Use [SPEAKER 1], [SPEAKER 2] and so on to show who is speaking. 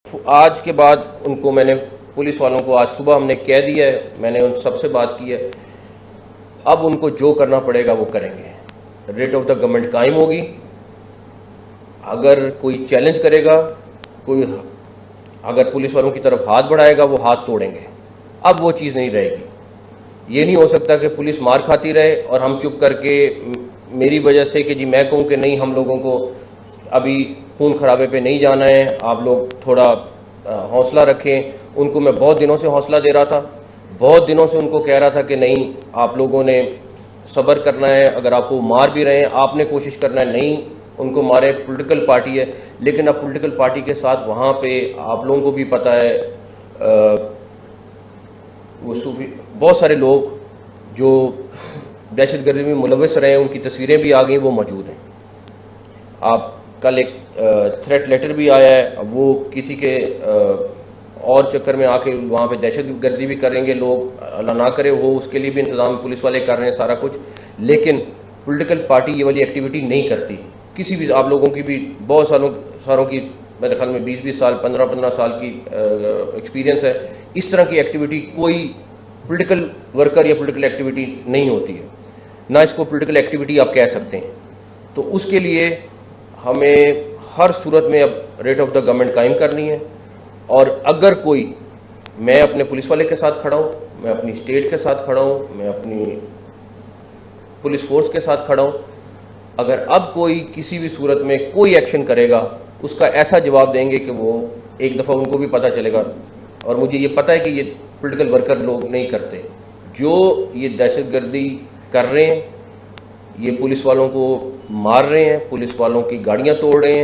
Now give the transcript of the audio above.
[SPEAKER 1] आज के बाद उनको मैंने पुलिस वालों को आज सुबह हमने कह दिया है, मैंने उन सबसे बात की है। अब उनको जो करना पड़ेगा वो करेंगे। रेट ऑफ द गवर्नमेंट कायम होगी। अगर कोई चैलेंज करेगा, कोई अगर पुलिस वालों की तरफ हाथ बढ़ाएगा, वो हाथ तोड़ेंगे। अब वो चीज़ नहीं रहेगी। ये नहीं हो सकता कि पुलिस मार खाती रहे और हम चुप करके मेरी वजह से कि जी मैं कहूँ कि नहीं, हम लोगों को अभी खून खराबे पे नहीं जाना है, आप लोग थोड़ा हौसला रखें। उनको मैं बहुत दिनों से हौसला दे रहा था, बहुत दिनों से उनको कह रहा था कि नहीं, आप लोगों ने सब्र करना है। अगर आपको मार भी रहे हैं, आपने कोशिश करना है, नहीं उनको मारे। पॉलिटिकल पार्टी है, लेकिन अब पॉलिटिकल पार्टी के साथ वहाँ पे आप लोगों को भी पता है वो सूफी बहुत सारे लोग जो दहशतगर्दी में मुलविस रहे हैं, उनकी तस्वीरें भी आ गई, वो मौजूद हैं। आप कल एक थ्रेट लेटर भी आया है। अब वो किसी के और चक्कर में आके वहाँ पे दहशतगर्दी भी करेंगे लोग, अल्लाह ना करे वो, उसके लिए भी इंतजाम पुलिस वाले कर रहे हैं सारा कुछ। लेकिन पॉलिटिकल पार्टी ये वाली एक्टिविटी नहीं करती। किसी भी आप लोगों की भी बहुत सालों की, मेरे ख्याल में 20-20 साल 15-15 साल की एक्सपीरियंस है। इस तरह की एक्टिविटी कोई पॉलिटिकल वर्कर या पॉलिटिकल एक्टिविटी नहीं होती है, ना इसको पॉलिटिकल एक्टिविटी आप कह सकते हैं। तो उसके लिए हमें हर सूरत में अब रेट ऑफ द गवर्नमेंट कायम करनी है। और अगर कोई, मैं अपने पुलिस वाले के साथ खड़ा हूँ, मैं अपनी स्टेट के साथ खड़ा हूँ, मैं अपनी पुलिस फोर्स के साथ खड़ा हूँ। अगर अब कोई किसी भी सूरत में कोई एक्शन करेगा, उसका ऐसा जवाब देंगे कि वो एक दफ़ा उनको भी पता चलेगा। और मुझे ये पता है कि ये पॉलिटिकल वर्कर लोग नहीं करते। जो ये दहशतगर्दी कर रहे हैं, ये पुलिस वालों को मार रहे हैं, पुलिस वालों की गाड़ियां तोड़ रहे हैं,